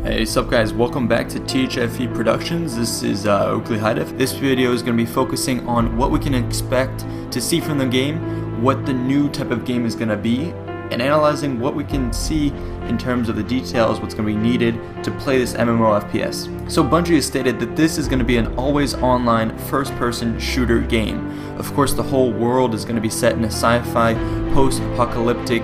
Hey, what's up guys, welcome back to THFE Productions. This is Oakley High Def. This video is going to be focusing on what we can expect to see from the game, what the new type of game is going to be, and analyzing what we can see in terms of the details, what's going to be needed to play this MMO FPS. So Bungie has stated that this is going to be an always online first-person shooter game. Of course, the whole world is going to be set in a sci-fi, post-apocalyptic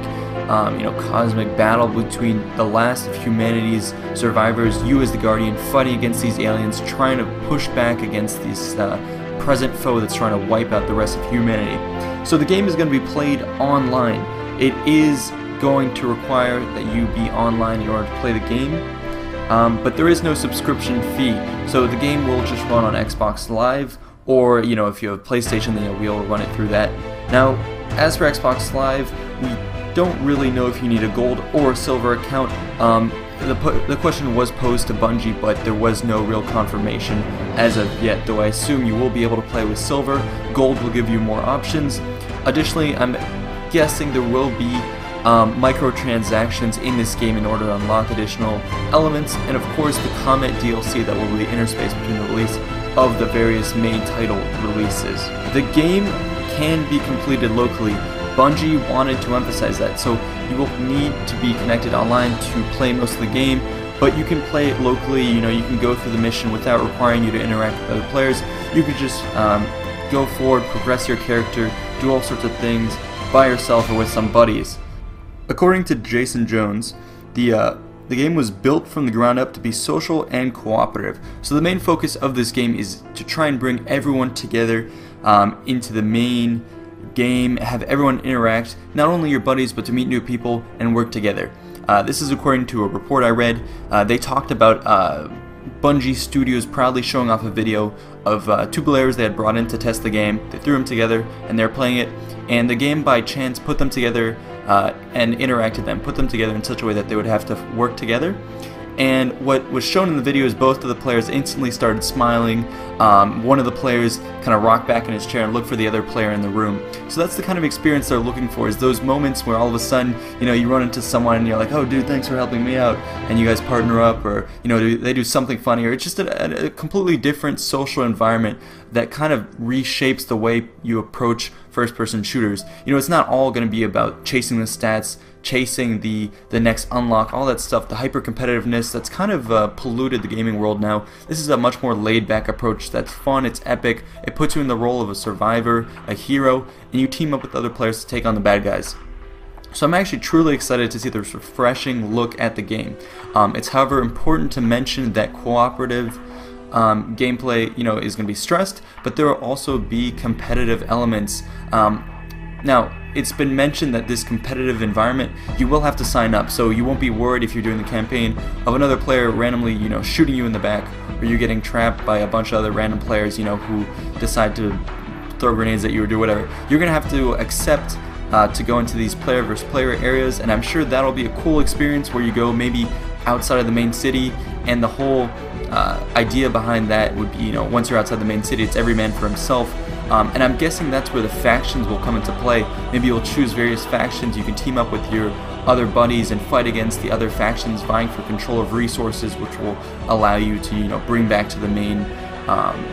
cosmic battle between the last of humanity's survivors, you as the Guardian, fighting against these aliens, trying to push back against this present foe that's trying to wipe out the rest of humanity. So the game is going to be played online. It is going to require that you be online in order to play the game, but there is no subscription fee. So the game will just run on Xbox Live, or if you have PlayStation, then you'll be able to run it through that. Now, as for Xbox Live, we don't really know if you need a gold or a silver account. The question was posed to Bungie, but there was no real confirmation as of yet, though I assume you will be able to play with silver. Gold will give you more options. Additionally, I'm guessing there will be microtransactions in this game in order to unlock additional elements, and of course the Comet DLC that will be interspaced between the release of the various main title releases. The game can be completed locally. Bungie wanted to emphasize that, so you will need to be connected online to play most of the game, but you can play it locally. You can go through the mission without requiring you to interact with other players. You can just go forward, progress your character, do all sorts of things by yourself or with some buddies. According to Jason Jones, the game was built from the ground up to be social and cooperative. So the main focus of this game is to try and bring everyone together into the main game, have everyone interact, not only your buddies, but to meet new people and work together. This is according to a report I read. They talked about Bungie Studios proudly showing off a video of two players they had brought in to test the game. They threw them together and they're playing it, and the game by chance put them together and interacted them, put them together in such a way that they would have to work together. And what was shown in the video is both of the players instantly started smiling. One of the players kind of rocked back in his chair and looked for the other player in the room. So that's the kind of experience they're looking for, is those moments where all of a sudden, you run into someone and you're like, oh dude, thanks for helping me out, and you guys partner up, or they do something funny, or it's just a completely different social environment that kind of reshapes the way you approach first-person shooters. It's not all going to be about chasing the stats, chasing the next unlock, all that stuff, the hyper-competitiveness that's kind of polluted the gaming world now. This is a much more laid-back approach that's fun, it's epic, it puts you in the role of a survivor, a hero, and you team up with other players to take on the bad guys. So I'm actually truly excited to see this refreshing look at the game. It's however important to mention that cooperative gameplay is going to be stressed, but there will also be competitive elements. Now, it's been mentioned that this competitive environment, you will have to sign up, so you won't be worried if you're doing the campaign of another player randomly, shooting you in the back, or you're getting trapped by a bunch of other random players, who decide to throw grenades at you or do whatever. You're gonna have to accept to go into these player versus player areas, and I'm sure that'll be a cool experience where you go maybe outside of the main city, and the whole idea behind that would be, once you're outside the main city, it's every man for himself. And I'm guessing that's where the factions will come into play. Maybe you'll choose various factions, you can team up with your other buddies and fight against the other factions, vying for control of resources, which will allow you to bring back to the main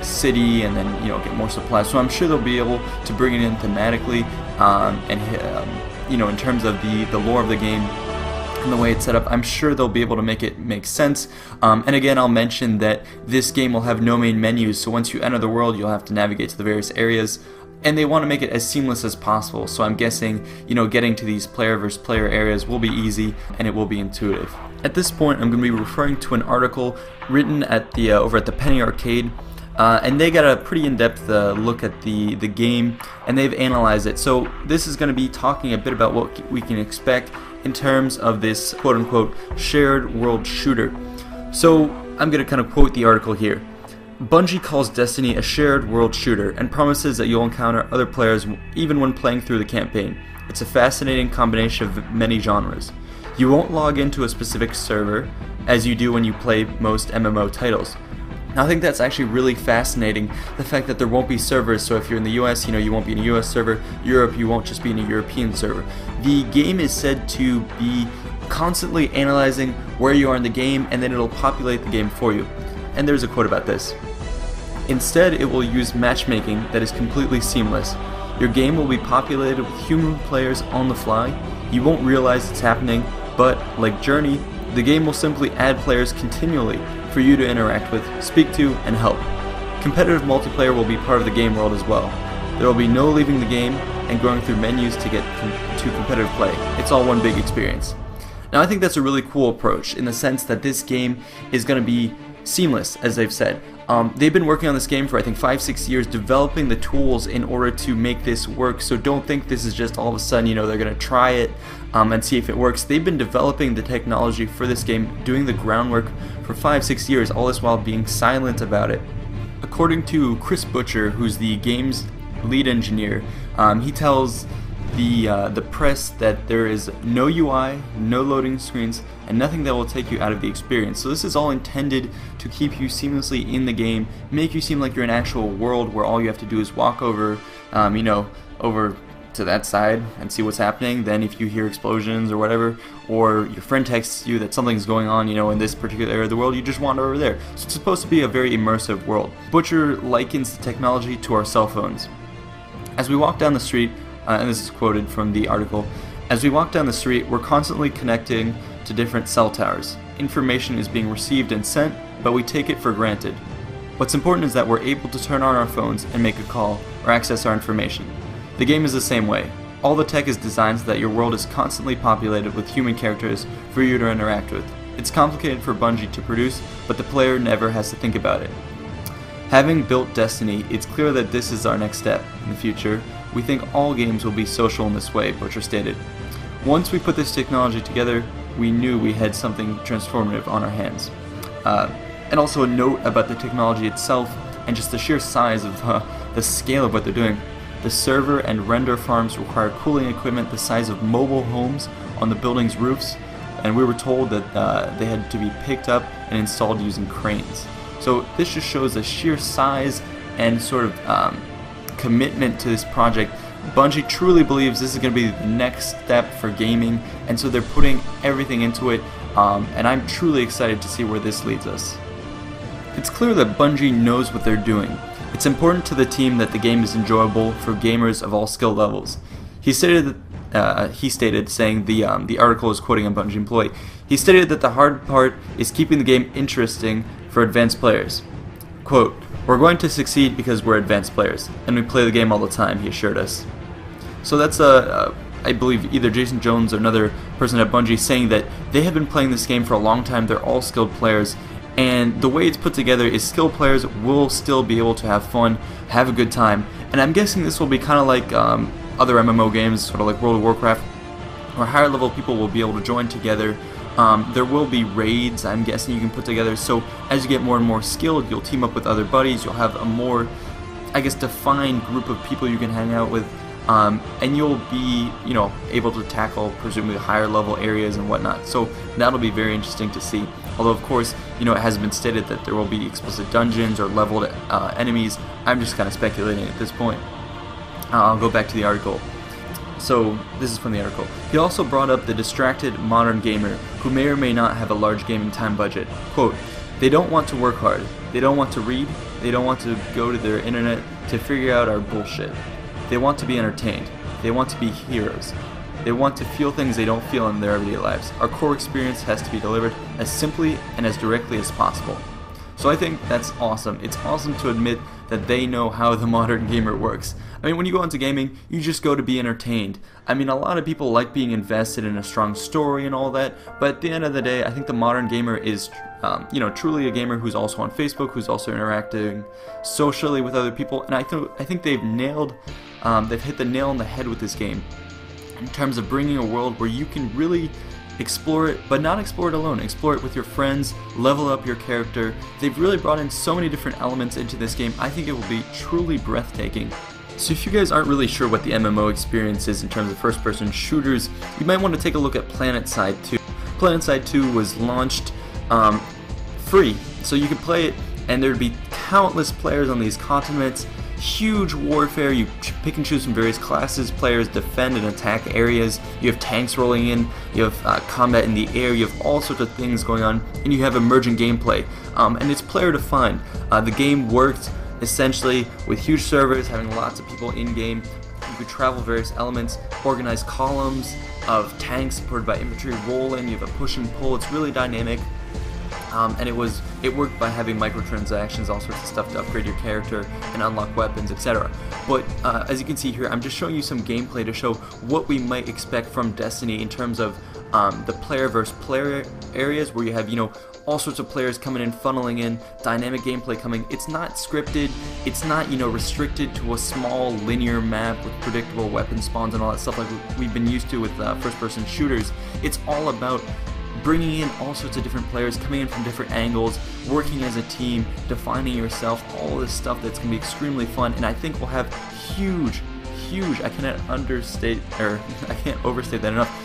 city, and then get more supplies. So I'm sure they'll be able to bring it in thematically, and in terms of the lore of the game and the way it's set up, I'm sure they'll be able to make it make sense. And again, I'll mention that this game will have no main menus, so once you enter the world, you'll have to navigate to the various areas, and they want to make it as seamless as possible. So I'm guessing, getting to these player versus player areas will be easy, and it will be intuitive. At this point, I'm going to be referring to an article written at the over at the Penny Arcade, and they got a pretty in-depth look at the game, and they've analyzed it. So this is going to be talking a bit about what we can expect in terms of this quote-unquote shared world shooter. So I'm going to kind of quote the article here. Bungie calls Destiny a shared world shooter and promises that you'll encounter other players even when playing through the campaign. It's a fascinating combination of many genres. You won't log into a specific server as you do when you play most MMO titles. Now, I think that's actually really fascinating, the fact that there won't be servers. So if you're in the US, you won't be in a US server. Europe, you won't just be in a European server. The game is said to be constantly analyzing where you are in the game, and then it'll populate the game for you. And there's a quote about this. Instead, it will use matchmaking that is completely seamless. Your game will be populated with human players on the fly. You won't realize it's happening, but like Journey, the game will simply add players continually for you to interact with, speak to, and help. Competitive multiplayer will be part of the game world as well. There will be no leaving the game and going through menus to get to competitive play. It's all one big experience. Now I think that's a really cool approach in the sense that this game is going to be seamless, as they've said. They've been working on this game for I think 5-6 years, developing the tools in order to make this work, so don't think this is just all of a sudden, you know, they're going to try it and see if it works. They've been developing the technology for this game, doing the groundwork for 5-6 years, all this while being silent about it. According to Chris Butcher, who's the game's lead engineer, he tells the press that there is no UI, no loading screens, and nothing that will take you out of the experience. So this is all intended to keep you seamlessly in the game, make you seem like you're in an actual world where all you have to do is walk over, you know, over to that side and see what's happening. Then if you hear explosions or whatever, or your friend texts you that something's going on, you know, in this particular area of the world, you just wander over there. So it's supposed to be a very immersive world. Butcher likens the technology to our cell phones. As we walk down the street, and this is quoted from the article, as we walk down the street, we're constantly connecting to different cell towers. Information is being received and sent, but we take it for granted. What's important is that we're able to turn on our phones and make a call or access our information. The game is the same way. All the tech is designed so that your world is constantly populated with human characters for you to interact with. It's complicated for Bungie to produce, but the player never has to think about it. Having built Destiny, it's clear that this is our next step. In the future, we think all games will be social in this way, Butcher stated. Once we put this technology together, we knew we had something transformative on our hands. And also a note about the technology itself and just the sheer size of the scale of what they're doing. The server and render farms require cooling equipment the size of mobile homes on the building's roofs, and we were told that they had to be picked up and installed using cranes. So this just shows the sheer size and sort of commitment to this project. Bungie truly believes this is going to be the next step for gaming, and so they're putting everything into it, and I'm truly excited to see where this leads us. It's clear that Bungie knows what they're doing. It's important to the team that the game is enjoyable for gamers of all skill levels. He stated, saying the article is quoting a Bungie employee, he stated that the hard part is keeping the game interesting for advanced players. Quote, "We're going to succeed because we're advanced players, and we play the game all the time," he assured us. So that's I believe either Jason Jones or another person at Bungie saying that they have been playing this game for a long time, they're all skilled players, and the way it's put together is skilled players will still be able to have fun, have a good time, and I'm guessing this will be kind of like other MMO games, sort of like World of Warcraft, where higher level people will be able to join together. There will be raids, I'm guessing, you can put together, so as you get more and more skilled, you'll team up with other buddies, you'll have a more, I guess, defined group of people you can hang out with, and you'll be, you know, able to tackle presumably higher level areas and whatnot, so that'll be very interesting to see. Although of course, you know, it hasn't been stated that there will be explicit dungeons or leveled enemies. I'm just kind of speculating at this point. I'll go back to the article. So, this is from the article. He also brought up the distracted modern gamer who may or may not have a large gaming time budget. Quote, "They don't want to work hard. They don't want to read. They don't want to go to their internet to figure out our bullshit. They want to be entertained. They want to be heroes. They want to feel things they don't feel in their everyday lives. Our core experience has to be delivered as simply and as directly as possible." So I think that's awesome. It's awesome to admit that they know how the modern gamer works. I mean, when you go into gaming, you just go to be entertained. I mean, a lot of people like being invested in a strong story and all that, but at the end of the day, I think the modern gamer is, you know, truly a gamer who's also on Facebook, who's also interacting socially with other people, and I think they've hit the nail on the head with this game in terms of bringing a world where you can really explore it, but not explore it alone. Explore it with your friends, level up your character. They've really brought in so many different elements into this game. I think it will be truly breathtaking. So if you guys aren't really sure what the MMO experience is in terms of first-person shooters, you might want to take a look at PlanetSide 2. PlanetSide 2 was launched free, so you could play it, and there'd be countless players on these continents. huge warfare. You pick and choose from various classes. Players defend and attack areas. You have tanks rolling in. You have combat in the air. You have all sorts of things going on, and you have emergent gameplay. And it's player defined. The game works essentially with huge servers, having lots of people in game. You could travel various elements, organize columns of tanks supported by infantry roll in. You have a push and pull. It's really dynamic. And it worked by having microtransactions, all sorts of stuff to upgrade your character and unlock weapons, etc. But as you can see here, I'm just showing you some gameplay to show what we might expect from Destiny in terms of the player versus player areas, where you have, you know, all sorts of players coming in, funneling in, dynamic gameplay coming. It's not scripted, it's not, you know, restricted to a small linear map with predictable weapon spawns and all that stuff like we've been used to with first-person shooters. It's all about bringing in all sorts of different players, coming in from different angles, working as a team, defining yourself, all this stuff that's going to be extremely fun, and I think will have huge, I cannot overstate that enough,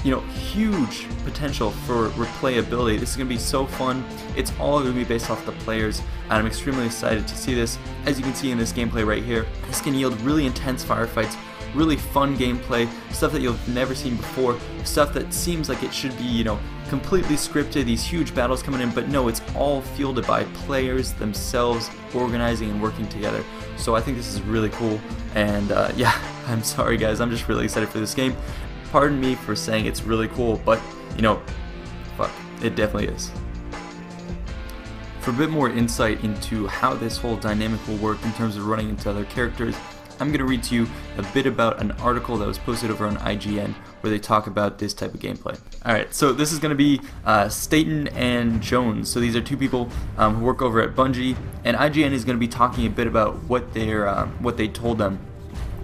you know, huge potential for replayability. This is going to be so fun. It's all going to be based off the players, and I'm extremely excited to see this. As you can see in this gameplay right here, this can yield really intense firefights, really fun gameplay, stuff that you've never seen before, stuff that seems like it should be, you know, completely scripted, these huge battles coming in, but no, it's all fueled by players themselves organizing and working together. So I think this is really cool, and yeah, I'm sorry guys, I'm just really excited for this game. Pardon me for saying it's really cool, but, you know, fuck, it definitely is. For a bit more insight into how this whole dynamic will work in terms of running into other characters, I'm going to read to you a bit about an article that was posted over on IGN where they talk about this type of gameplay. Alright, so this is going to be Staten and Jones. So these are two people who work over at Bungie, and IGN is going to be talking a bit about what they told them.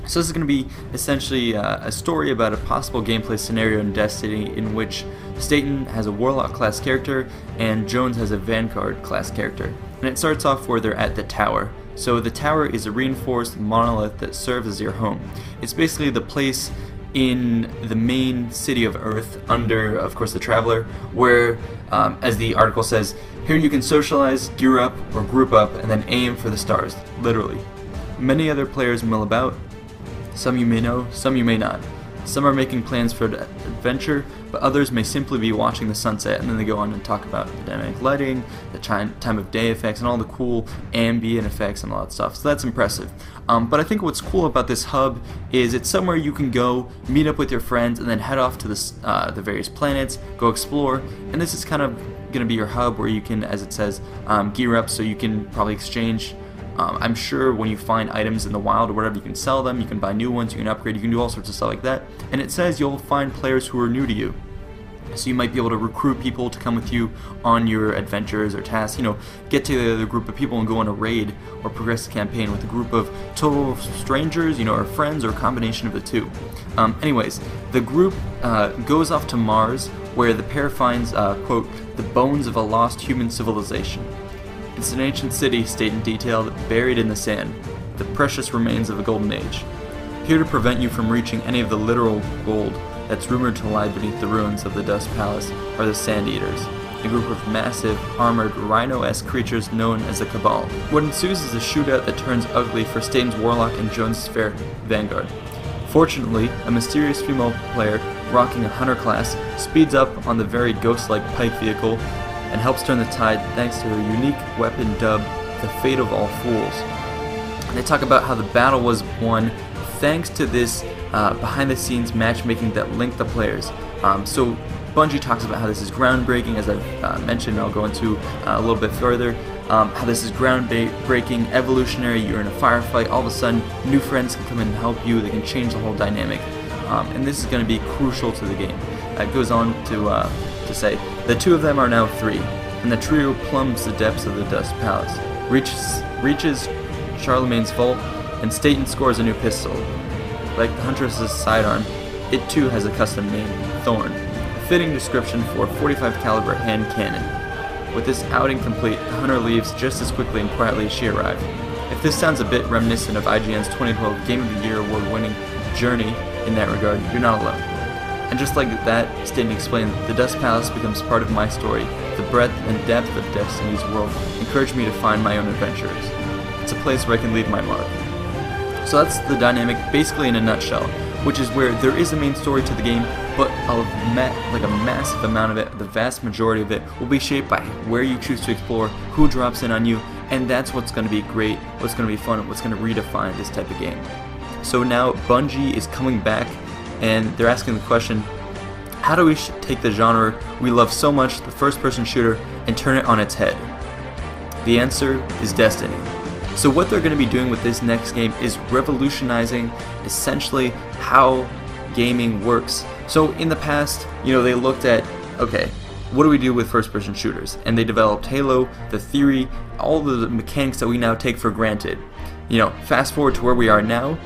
So this is going to be essentially a story about a possible gameplay scenario in Destiny in which Staten has a Warlock class character and Jones has a Vanguard class character. And it starts off where they're at the tower. So the tower is a reinforced monolith that serves as your home. It's basically the place in the main city of Earth under, of course, the Traveler, where, as the article says, here you can socialize, gear up, or group up, and then aim for the stars, literally. Many other players mill about. Some you may know, some you may not. Some are making plans for adventure, but others may simply be watching the sunset, and then they go on and talk about the dynamic lighting, the time of day effects, and all the cool ambient effects and all that stuff. So that's impressive. But I think what's cool about this hub is it's somewhere you can go, meet up with your friends, and then head off to the various planets, go explore, and this is kind of going to be your hub where you can, as it says, gear up, so you can probably exchange. I'm sure when you find items in the wild or whatever, you can sell them, you can buy new ones, you can upgrade, you can do all sorts of stuff like that. And it says you'll find players who are new to you. So you might be able to recruit people to come with you on your adventures or tasks, you know, get together a group of people and go on a raid or progress the campaign with a group of total strangers, you know, or friends, or a combination of the two. Anyways, the group goes off to Mars, where the pair finds, quote, the bones of a lost human civilization. It's an ancient city, Staten detailed, buried in the sand, the precious remains of a golden age. Here to prevent you from reaching any of the literal gold that's rumored to lie beneath the ruins of the Dust Palace are the Sand Eaters, a group of massive, armored, rhino-esque creatures known as the Cabal. What ensues is a shootout that turns ugly for Staten's Warlock and Jones' Vanguard. Fortunately, a mysterious female player, rocking a Hunter class, speeds up on the very ghost-like Pike vehicle and helps turn the tide thanks to her unique weapon dubbed the Fate of All Fools. And they talk about how the battle was won thanks to this behind-the-scenes matchmaking that linked the players. So Bungie talks about how this is groundbreaking, as I've mentioned, I'll go into a little bit further. How this is groundbreaking, evolutionary, you're in a firefight, all of a sudden new friends can come in and help you, they can change the whole dynamic. And this is going to be crucial to the game. It goes on to say, the two of them are now three, and the trio plumbs the depths of the Dust Palace, reaches Charlemagne's vault, and Staten scores a new pistol. Like the Huntress's sidearm, it too has a custom name, Thorn, a fitting description for a 45 caliber hand cannon. With this outing complete, the Hunter leaves just as quickly and quietly as she arrived. If this sounds a bit reminiscent of IGN's 2012 Game of the Year award-winning Journey in that regard, you're not alone. And just like that, Staten explained, the Dust Palace becomes part of my story. The breadth and depth of Destiny's world encouraged me to find my own adventures. It's a place where I can leave my mark. So that's the dynamic basically in a nutshell, which is where there is a main story to the game, but a massive amount of it, the vast majority of it, will be shaped by where you choose to explore, who drops in on you, and that's what's going to be great, what's going to be fun, what's going to redefine this type of game. So now Bungie is coming back, and they're asking the question, how do we take the genre we love so much, the first-person shooter, and turn it on its head? The answer is Destiny. So what they're going to be doing with this next game is revolutionizing essentially how gaming works. So in the past, they looked at, okay, what do we do with first-person shooters? And they developed Halo, the theory, all the mechanics that we now take for granted. Fast forward to where we are now,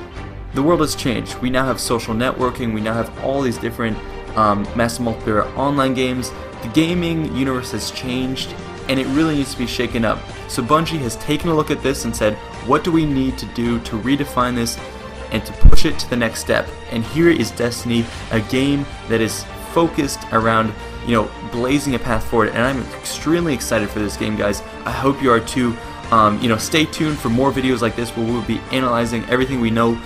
the world has changed. We now have social networking, we now have all these different massive multiplayer online games. The gaming universe has changed, and it really needs to be shaken up. So Bungie has taken a look at this and said, what do we need to do to redefine this and to push it to the next step? And here is Destiny, a game that is focused around, blazing a path forward, and I'm extremely excited for this game, guys. I hope you are too. Stay tuned for more videos like this where we'll be analyzing everything we know,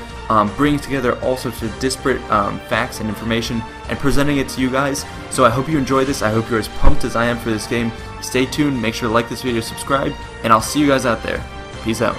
bringing together all sorts of disparate facts and information and presenting it to you guys. So I hope you enjoy this. I hope you're as pumped as I am for this game. Stay tuned, make sure to like this video, subscribe, and I'll see you guys out there. Peace out.